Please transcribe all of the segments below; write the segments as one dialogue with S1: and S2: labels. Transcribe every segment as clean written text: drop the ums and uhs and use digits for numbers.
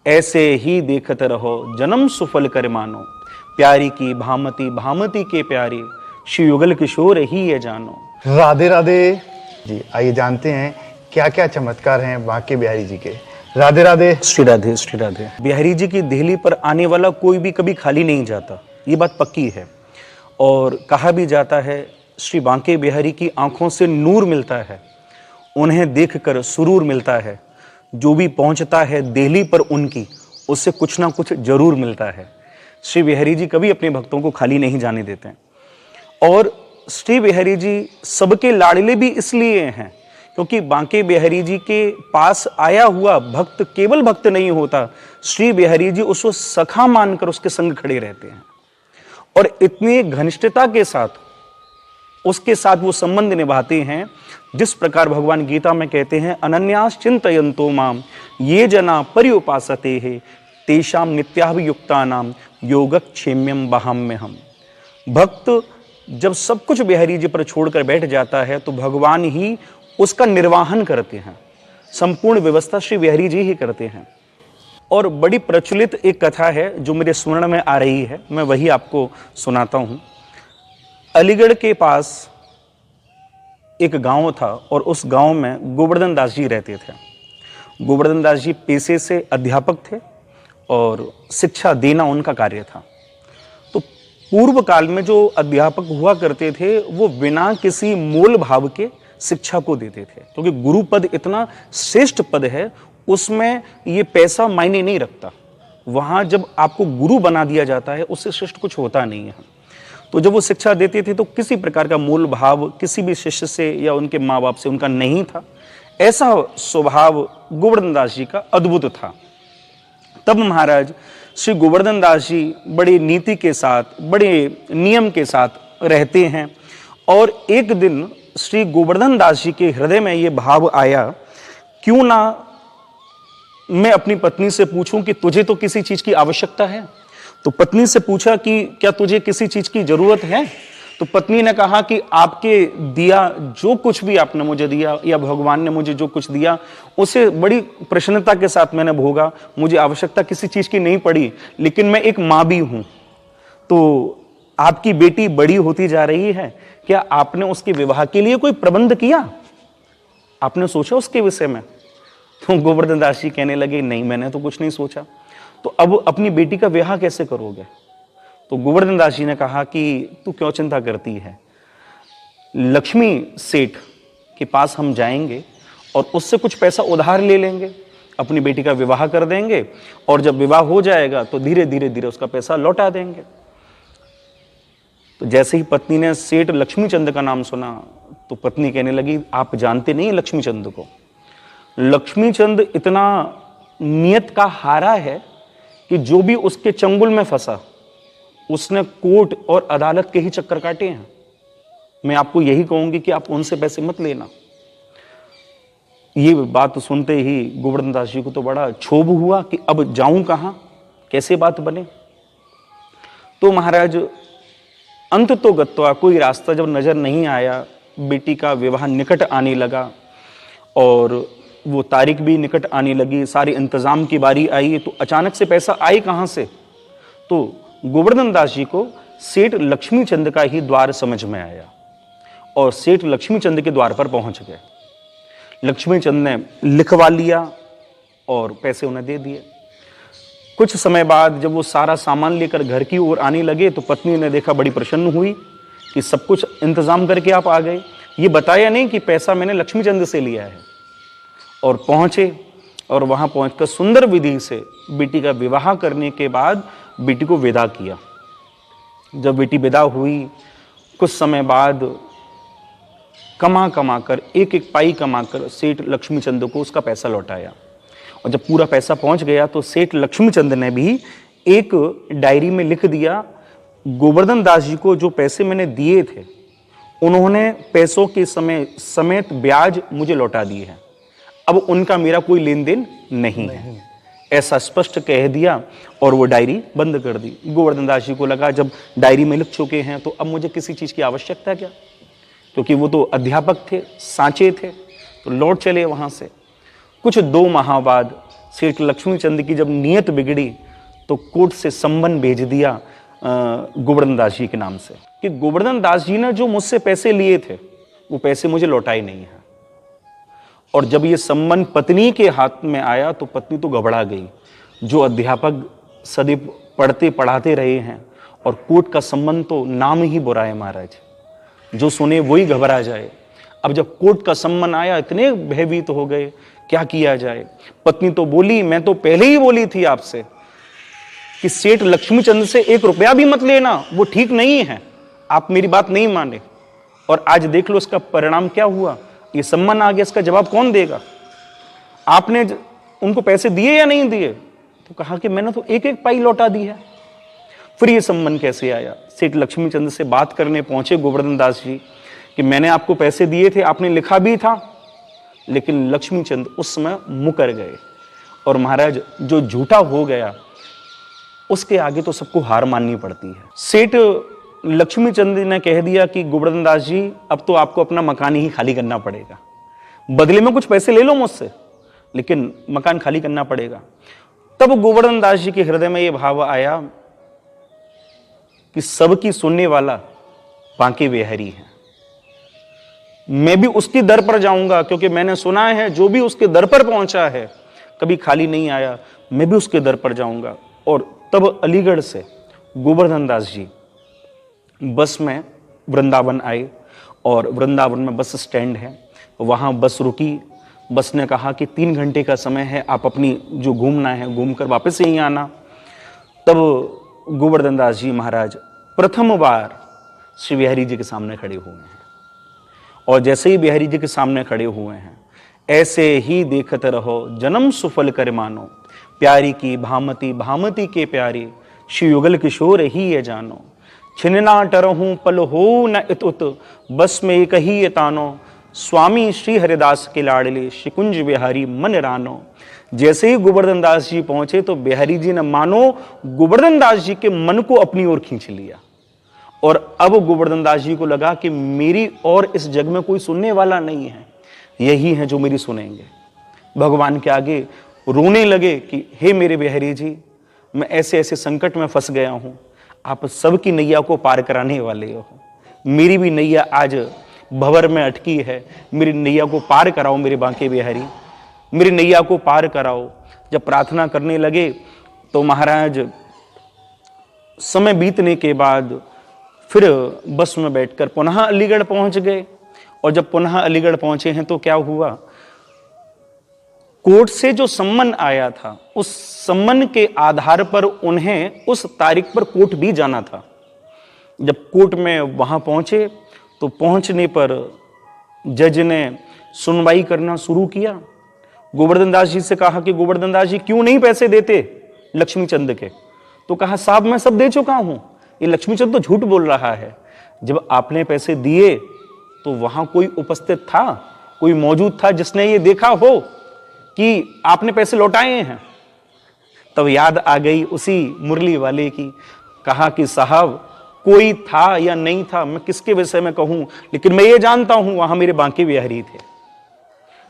S1: ऐसे ही देखत रहो जन्म सुफल कर मानो, प्यारी की भामती भामती के प्यारे, श्री युगल किशोर ही ये जानो।
S2: राधे राधे जी। आइए जानते हैं क्या क्या चमत्कार हैं बांके बिहारी जी के। राधे राधे।
S1: श्री राधे श्री राधे। बिहारी जी की देहली पर आने वाला कोई भी कभी खाली नहीं जाता, ये बात पक्की है। और कहा भी जाता है श्री बांके बिहारी की आंखों से नूर मिलता है, उन्हें देखकर सुरूर मिलता है। जो भी पहुंचता है देहली पर उनकी, उससे कुछ ना कुछ जरूर मिलता है। श्री बिहारी जी कभी अपने भक्तों को खाली नहीं जाने देते हैं। और श्री बिहारी जी सबके लाडले भी इसलिए हैं क्योंकि बांके बिहारी जी के पास आया हुआ भक्त केवल भक्त नहीं होता, श्री बिहारी जी उसको सखा मानकर उसके संग खड़े रहते हैं और इतनी घनिष्ठता के साथ उसके साथ वो संबंध निभाते हैं जिस प्रकार भगवान गीता में कहते हैं, अनन्यास चिंतयन्तो माम ये जना पर्युपासते है तेषाम नित्याभियुक्तानाम योगक्षेम्यम वहाम्यहम्। भक्त जब सब कुछ बिहारी जी पर छोड़कर बैठ जाता है तो भगवान ही उसका निर्वाहन करते हैं, संपूर्ण व्यवस्था श्री बिहारी जी ही करते हैं। और बड़ी प्रचलित एक कथा है जो मेरे स्मरण में आ रही है, मैं वही आपको सुनाता हूं। अलीगढ़ के पास एक गांव था और उस गांव में गोवर्धन दास जी रहते थे। गोवर्धन दास जी पेशे से अध्यापक थे और शिक्षा देना उनका कार्य था। तो पूर्व काल में जो अध्यापक हुआ करते थे वो बिना किसी मोल भाव के शिक्षा को देते थे, क्योंकि गुरु पद इतना श्रेष्ठ पद है, उसमें ये पैसा मायने नहीं रखता। वहां जब आपको गुरु बना दिया जाता है उससे श्रेष्ठ कुछ होता नहीं है। तो जब वो शिक्षा देते थे तो किसी प्रकार का मूल भाव किसी भी शिष्य से या उनके माँ बाप से उनका नहीं था। ऐसा स्वभाव गोवर्धन दास जी का अद्भुत था। तब महाराज श्री गोवर्धन दास जी बड़ी नीति के साथ, बड़े नियम के साथ रहते हैं। और एक दिन श्री गोवर्धन दास जी के हृदय में ये भाव आया, क्यों ना मैं अपनी पत्नी से पूछूं कि तुझे तो किसी चीज की आवश्यकता है। तो पत्नी से पूछा कि क्या तुझे किसी चीज की जरूरत है। तो पत्नी ने कहा कि आपके दिया जो कुछ भी आपने मुझे दिया या भगवान ने मुझे जो कुछ दिया उसे बड़ी प्रसन्नता के साथ मैंने भोगा, मुझे आवश्यकता किसी चीज की नहीं पड़ी। लेकिन मैं एक माँ भी हूं, तो आपकी बेटी बड़ी होती जा रही है, क्या आपने उसके विवाह के लिए कोई प्रबंध किया, आपने सोचा उसके विषय में। तो गोवर्धन दास जी कहने लगे, नहीं मैंने तो कुछ नहीं सोचा। तो अब अपनी बेटी का विवाह कैसे करोगे। तो गोवर्धन दास जी ने कहा कि तू क्यों चिंता करती है, लक्ष्मी सेठ के पास हम जाएंगे और उससे कुछ पैसा उधार ले लेंगे, अपनी बेटी का विवाह कर देंगे और जब विवाह हो जाएगा तो धीरे धीरे धीरे उसका पैसा लौटा देंगे। तो जैसे ही पत्नी ने सेठ लक्ष्मीचंद का नाम सुना तो पत्नी कहने लगी, आप जानते नहीं लक्ष्मीचंद को, लक्ष्मीचंद इतना नियत का हारा है कि जो भी उसके चंगुल में फंसा उसने कोर्ट और अदालत के ही चक्कर काटे हैं। मैं आपको यही कहूंगी कि आप उनसे पैसे मत लेना। ये बात सुनते ही गोवर्धन दास जी को तो बड़ा क्षोभ हुआ कि अब जाऊं कहां, कैसे बात बने। तो महाराज अंत तो गत्वा कोई रास्ता जब नजर नहीं आया, बेटी का विवाह निकट आने लगा और वो तारीख भी निकट आने लगी, सारे इंतजाम की बारी आई, तो अचानक से पैसा आए कहां से। तो गोवर्धन दास जी को सेठ लक्ष्मीचंद का ही द्वार समझ में आया और सेठ लक्ष्मीचंद के द्वार पर पहुंच गए। लक्ष्मीचंद ने लिखवा लिया और पैसे उन्हें दे दिए। कुछ समय बाद जब वो सारा सामान लेकर घर की ओर आने लगे तो पत्नी ने देखा, बड़ी प्रसन्न हुई कि सब कुछ इंतजाम करके आप आ गए। ये बताया नहीं कि पैसा मैंने लक्ष्मीचंद से लिया है। और पहुंचे और वहां पहुंचकर सुंदर विधि से बेटी का विवाह करने के बाद बेटी को विदा किया। जब बेटी विदा हुई कुछ समय बाद कमा कर एक एक पाई कमाकर सेठ लक्ष्मीचंद को उसका पैसा लौटाया। और जब पूरा पैसा पहुंच गया तो सेठ लक्ष्मीचंद ने भी एक डायरी में लिख दिया, गोवर्धन दास जी को जो पैसे मैंने दिए थे उन्होंने पैसों के समय समेत ब्याज मुझे लौटा दिए हैं, अब उनका मेरा कोई लेन देन नहीं है, ऐसा स्पष्ट कह दिया और वो डायरी बंद कर दी। गोवर्धन दास जी को लगा जब डायरी में लिख चुके हैं तो अब मुझे किसी चीज की आवश्यकता क्या, क्योंकि वो तो अध्यापक थे, सांचे थे, तो लौट चले वहां से। कुछ 2 माह बाद सेठ लक्ष्मीचंद की जब नीयत बिगड़ी तो कोर्ट से सम्मन भेज दिया गोवर्धन दास जी के नाम से कि गोवर्धन दास जी ने जो मुझसे पैसे लिए थे वो पैसे मुझे लौटाए नहीं है। और जब ये सम्मन पत्नी के हाथ में आया तो पत्नी तो घबरा गई। जो अध्यापक सदैव पढ़ते पढ़ाते रहे हैं और कोर्ट का सम्मन तो नाम ही बुरा है महाराज, जो सुने वही घबरा जाए। अब जब कोर्ट का सम्मन आया इतने भयभीत हो गए, क्या किया जाए। पत्नी तो बोली, मैं तो पहले ही बोली थी आपसे कि सेठ लक्ष्मीचंद से 1 रुपया भी मत लेना, वो ठीक नहीं है। आप मेरी बात नहीं माने और आज देख लो इसका परिणाम क्या हुआ। ये सम्मन आ गया, इसका जवाब कौन देगा। आपने उनको पैसे दिए या नहीं दिए? तो कहा कि मैंने तो 1-1 पाई लौटा दी है। फिर ये सम्मन कैसे आया? सेठ लक्ष्मीचंद से बात करने पहुंचे गोवर्धन दास जी कि मैंने आपको पैसे दिए थे, आपने लिखा भी था। लेकिन लक्ष्मीचंद उस समय मुकर गए। और महाराज जो झूठा हो गया उसके आगे तो सबको हार माननी पड़ती है। सेठ लक्ष्मीचंद ने कह दिया कि गोवर्धन दास जी अब तो आपको अपना मकान ही खाली करना पड़ेगा, बदले में कुछ पैसे ले लो मुझसे, लेकिन मकान खाली करना पड़ेगा। तब गोवर्धन दास जी के हृदय में यह भाव आया कि सबकी सुनने वाला बांके बिहारी है, मैं भी उसकी दर पर जाऊंगा, क्योंकि मैंने सुना है जो भी उसके दर पर पहुंचा है कभी खाली नहीं आया, मैं भी उसके दर पर जाऊंगा। और तब अलीगढ़ से गोवर्धन दास जी बस में वृंदावन आए और वृंदावन में बस स्टैंड है, वहां बस रुकी। बस ने कहा कि 3 घंटे का समय है, आप अपनी जो घूमना है घूम कर वापस यहीं आना। तब गोवर्धन दास जी महाराज प्रथम बार श्री बिहारी जी के सामने खड़े हुए हैं। और जैसे ही बिहारी जी के सामने खड़े हुए हैं, ऐसे ही देखत रहो जन्म सुफल कर मानो, प्यारी की भामती भामती के प्यारी, श्री युगल किशोर ही ये जानो, छिन्ना टरहूं पल हो न इत उत, बस में एक ही ये तानो, स्वामी श्री हरिदास के लाडले शिकुंज बिहारी मन रानो। जैसे ही गोवर्धन दास जी पहुंचे तो बिहारी जी ने मानो गोवर्धन दास जी के मन को अपनी ओर खींच लिया। और अब गोवर्धन दास जी को लगा कि मेरी और इस जग में कोई सुनने वाला नहीं है, यही है जो मेरी सुनेंगे। भगवान के आगे रोने लगे कि हे मेरे बिहारी जी, मैं ऐसे ऐसे संकट में फंस गया हूं, आप सबकी नैया को पार कराने वाले हो, मेरी भी नैया आज भंवर में अटकी है, मेरी नैया को पार कराओ मेरे बांके बिहारी, मेरी नैया को पार कराओ। जब प्रार्थना करने लगे तो महाराज समय बीतने के बाद फिर बस में बैठकर पुनः अलीगढ़ पहुंच गए। और जब पुनः अलीगढ़ पहुंचे हैं तो क्या हुआ, कोर्ट से जो सम्मन आया था उस सम्मन के आधार पर उन्हें उस तारीख पर कोर्ट भी जाना था। जब कोर्ट में वहां पहुंचे तो पहुंचने पर जज ने सुनवाई करना शुरू किया। गोवर्धन दास जी से कहा कि गोवर्धन दास जी क्यों नहीं पैसे देते लक्ष्मीचंद के? तो कहा साहब मैं सब दे चुका हूं, ये लक्ष्मीचंद तो झूठ बोल रहा है। जब आपने पैसे दिए तो वहां कोई उपस्थित था, कोई मौजूद था जिसने ये देखा हो कि आपने पैसे लौटाए हैं? तब याद आ गई उसी मुरली वाले की। कहा कि साहब कोई था या नहीं था मैं किसके विषय में कहूं, लेकिन मैं ये जानता हूं वहां मेरे बांके बिहारी थे।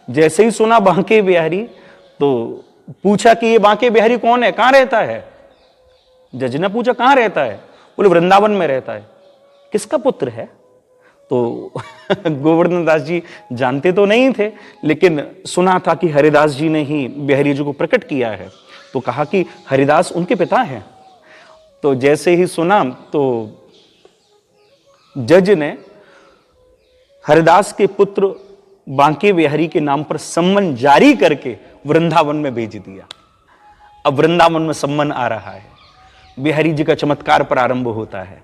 S1: जैसे ही सुना बांके बिहारी तो पूछा कि ये बांके बिहारी कौन है, कहां रहता है? जज ने पूछा कहां रहता है? बोले वृंदावन में रहता है। किसका पुत्र है? तो गोवर्धन दास जी जानते तो नहीं थे, लेकिन सुना था कि हरिदास जी ने ही बिहारी जी को प्रकट किया है, तो कहा कि हरिदास उनके पिता हैं। तो जैसे ही सुना तो जज ने हरिदास के पुत्र बांके बिहारी के नाम पर सम्मन जारी करके वृंदावन में भेज दिया। अब वृंदावन में सम्मन आ रहा है, बिहारी जी का चमत्कार प्रारंभ होता है।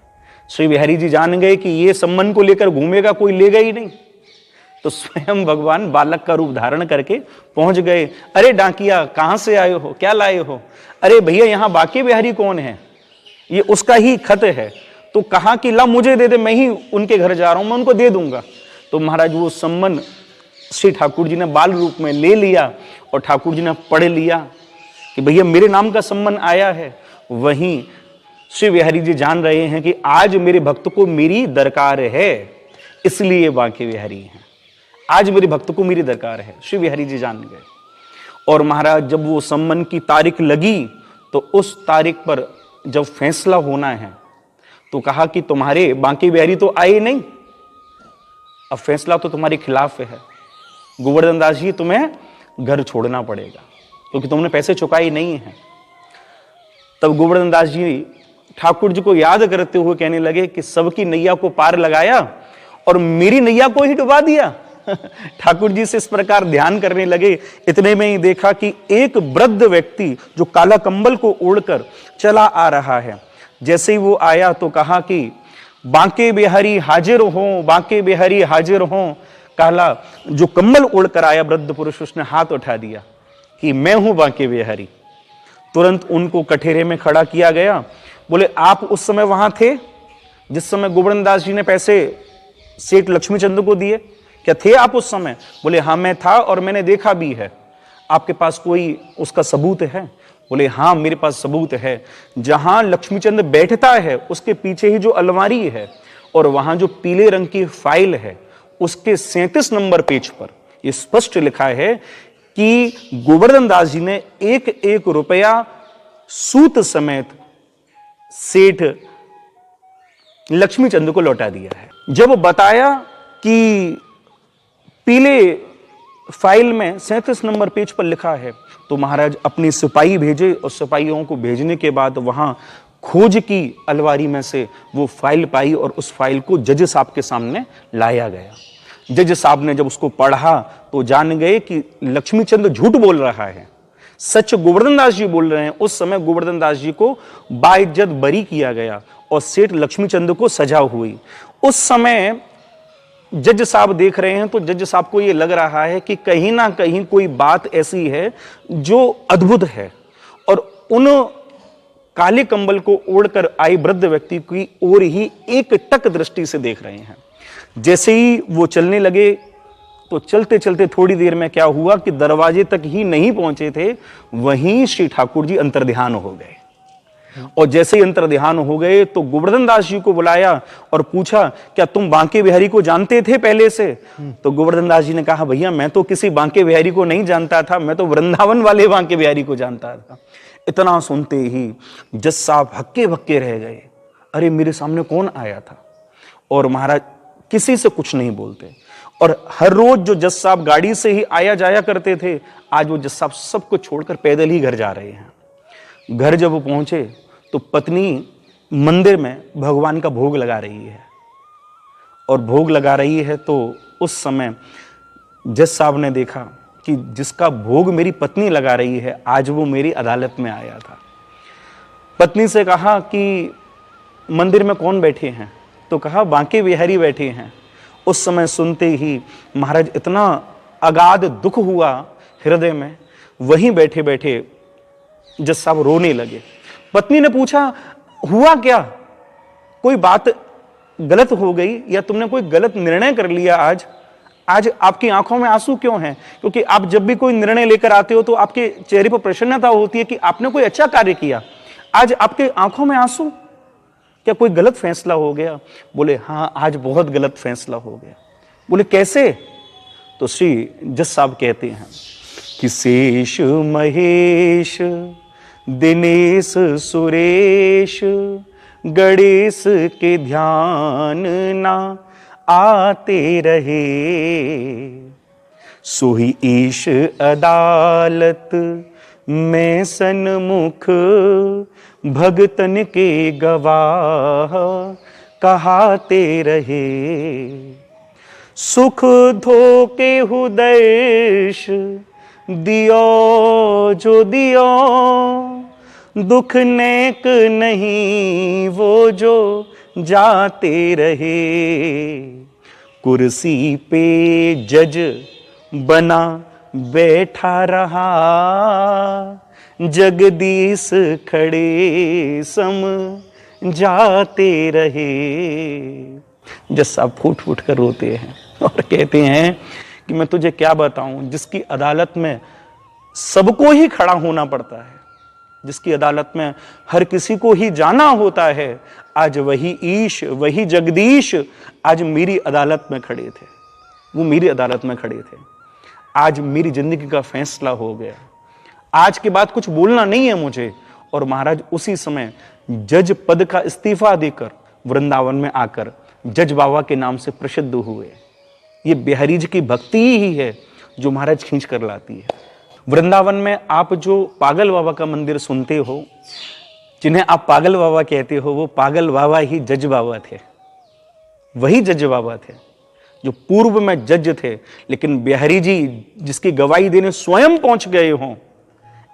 S1: श्री बिहारी जी जान गए कि ये सम्मन को लेकर घूमेगा, कोई लेगा ही नहीं, तो स्वयं भगवान बालक का रूप धारण करके पहुंच गए। अरे डाकिया कहां से आए हो, क्या लाए हो? अरे भैया यहां बांके बिहारी कौन है? ये उसका ही खत है। तो कहा कि ला मुझे दे दे, मैं ही उनके घर जा रहा हूं, मैं उनको दे दूंगा। तो महाराज वो सम्मन श्री ठाकुर जी ने बाल रूप में ले लिया और ठाकुर जी ने पढ़ लिया कि भैया मेरे नाम का सम्मन आया है। वहीं श्री बिहारी जी जान रहे हैं कि आज मेरे भक्त को मेरी दरकार है, इसलिए बांके बिहारी हैं, आज मेरे भक्त को मेरी दरकार है। श्री बिहारी जी जान गए और महाराज जब वो सम्मन की तारीख लगी तो उस तारीख पर जब फैसला होना है तो कहा कि तुम्हारे बांके बिहारी तो आए नहीं, अब फैसला तो तुम्हारे खिलाफ है, गोवर्धन दास जी तुम्हें घर छोड़ना पड़ेगा क्योंकि तुमने पैसे चुकाए नहीं है। तब गोवर्धन दास जी ठाकुर जी को याद करते हुए कहने लगे कि सबकी नैया को पार लगाया और मेरी नैया को ही डुबा दिया। ठाकुर जी से इस प्रकार ध्यान करने लगे, इतने में ही देखा कि एक वृद्ध व्यक्ति जो काला कंबल को ओढ़कर चला आ रहा है। जैसे ही वो आया तो कहा कि बांके बिहारी हाजिर हो, बांके बिहारी हाजिर हो। काला जो कंबल ओढ़कर आया वृद्ध पुरुष, उसने हाथ उठा दिया कि मैं हूं बांके बिहारी। तुरंत उनको कठेरे में खड़ा किया गया। बोले आप उस समय वहां थे जिस समय गोवर्धन दास जी ने पैसे सेठ लक्ष्मीचंद को दिए, क्या थे आप उस समय? बोले हाँ मैं था और मैंने देखा भी है। आपके पास कोई उसका सबूत है? बोले हाँ मेरे पास सबूत है। जहां लक्ष्मीचंद बैठता है उसके पीछे ही जो अलमारी है और वहां जो पीले रंग की फाइल है उसके 37 नंबर पेज पर यह स्पष्ट लिखा है कि गोवर्धन दास जी ने एक एक रुपया सूत समेत सेठ लक्ष्मीचंद को लौटा दिया है। जब बताया कि पीले फाइल में 37 नंबर पेज पर लिखा है तो महाराज अपने सिपाही भेजे और सिपाहियों को भेजने के बाद वहां खोज की अलमारी में से वो फाइल पाई और उस फाइल को जज साहब के सामने लाया गया। जज साहब ने जब उसको पढ़ा तो जान गए कि लक्ष्मीचंद झूठ बोल रहा है, सच गोवर्धन दास जी बोल रहे हैं। उस समय गोवर्धन दास जी को बाइज्जत बरी किया गया और सेठ लक्ष्मीचंद को सजा हुई। उस समय जज साहब देख रहे हैं तो जज साहब को यह लग रहा है कि कहीं ना कहीं कोई बात ऐसी है जो अद्भुत है और उन काले कंबल को ओढ़कर आई वृद्ध व्यक्ति की ओर ही एक टक दृष्टि से देख रहे हैं। जैसे ही वो चलने लगे तो चलते चलते थोड़ी देर में क्या हुआ कि दरवाजे तक ही नहीं पहुंचे थे, वहीं श्री ठाकुर जी अंतर्ध्यान हो गए। और जैसे ही अंतर्ध्यान हो गए तो गोवर्धन दास जी को बुलाया और पूछा क्या तुम बांके बिहारी को जानते थे पहले से? तो गोवर्धन दास जी ने कहा भैया मैं तो किसी बांके बिहारी को नहीं जानता था, मैं तो वृंदावन वाले बांके बिहारी को जानता था। इतना सुनते ही जज साहब हक्के बक्के रह गए, अरे मेरे सामने कौन आया था? और महाराज किसी से कुछ नहीं बोलते। और हर रोज जो जज साहब गाड़ी से ही आया जाया करते थे, आज वो जज साहब सबको छोड़कर पैदल ही घर जा रहे हैं। घर जब वो पहुंचे तो पत्नी मंदिर में भगवान का भोग लगा रही है और भोग लगा रही है तो उस समय जज साहब ने देखा कि जिसका भोग मेरी पत्नी लगा रही है आज वो मेरी अदालत में आया था। पत्नी से कहा कि मंदिर में कौन बैठे हैं? तो कहा बांके बिहारी बैठे हैं। उस समय सुनते ही महाराज इतना अगाध दुख हुआ हृदय में, वहीं बैठे बैठे जज साहब रोने लगे। पत्नी ने पूछा हुआ क्या, कोई बात गलत हो गई या तुमने कोई गलत निर्णय कर लिया? आज आपकी आंखों में आंसू क्यों हैं? क्योंकि आप जब भी कोई निर्णय लेकर आते हो तो आपके चेहरे पर प्रसन्नता होती है कि आपने कोई अच्छा कार्य किया। आज आपके आंखों में आंसू, क्या कोई गलत फैसला हो गया? बोले हाँ आज बहुत गलत फैसला हो गया। बोले कैसे? तो श्री जज साहब कहते हैं कि शेष महेश दिनेश सुरेश गणेश के ध्यान ना आते रहे, सोही ईश अदालत में सन्मुख भगतन के गवाह कहाते रहे, सुख धोके हुदैश दियो जो दियो, दुख नेक नहीं वो जो जाते रहे, कुर्सी पे जज बना बैठा रहा, जगदीश खड़े सम जाते रहे। जज साहब फूट फूट कर रोते हैं और कहते हैं कि मैं तुझे क्या बताऊं, जिसकी अदालत में सबको ही खड़ा होना पड़ता है, जिसकी अदालत में हर किसी को ही जाना होता है, आज वही ईश वही जगदीश आज मेरी अदालत में खड़े थे, वो मेरी अदालत में खड़े थे। आज मेरी जिंदगी का फैसला हो गया। आज के बाद कुछ बोलना नहीं है मुझे। और महाराज उसी समय जज पद का इस्तीफा देकर वृंदावन में आकर जज बाबा के नाम से प्रसिद्ध हुए। ये बिहारी जी की भक्ति ही है जो महाराज खींच कर लाती है। वृंदावन में आप जो पागल बाबा का मंदिर सुनते हो, जिन्हें आप पागल बाबा कहते हो, वो पागल बाबा ही जज बाबा थे। वही जज बाबा थे जो पूर्व में जज थे, लेकिन बिहारी जी जिसकी गवाही देने स्वयं पहुंच गए हों,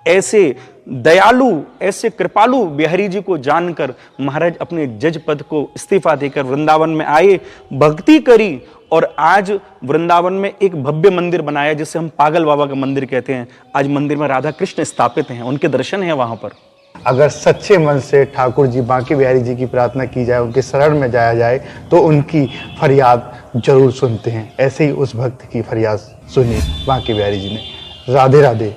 S1: ऐसे दयालु, ऐसे कृपालु बिहारी जी को जानकर महाराज अपने जज पद को इस्तीफा देकर वृंदावन में आए, भक्ति करी और आज वृंदावन में एक भव्य मंदिर बनाया जिसे हम पागल बाबा का मंदिर कहते हैं। आज मंदिर में राधा कृष्ण स्थापित हैं, उनके दर्शन हैं वहां पर।
S2: अगर सच्चे मन से ठाकुर जी बांके बिहारी जी की प्रार्थना की जाए, उनके शरण में जाया जाए, तो उनकी फरियाद जरूर सुनते हैं। ऐसे ही उस भक्त की फरियाद सुनी बांके बिहारी जी ने। राधे राधे।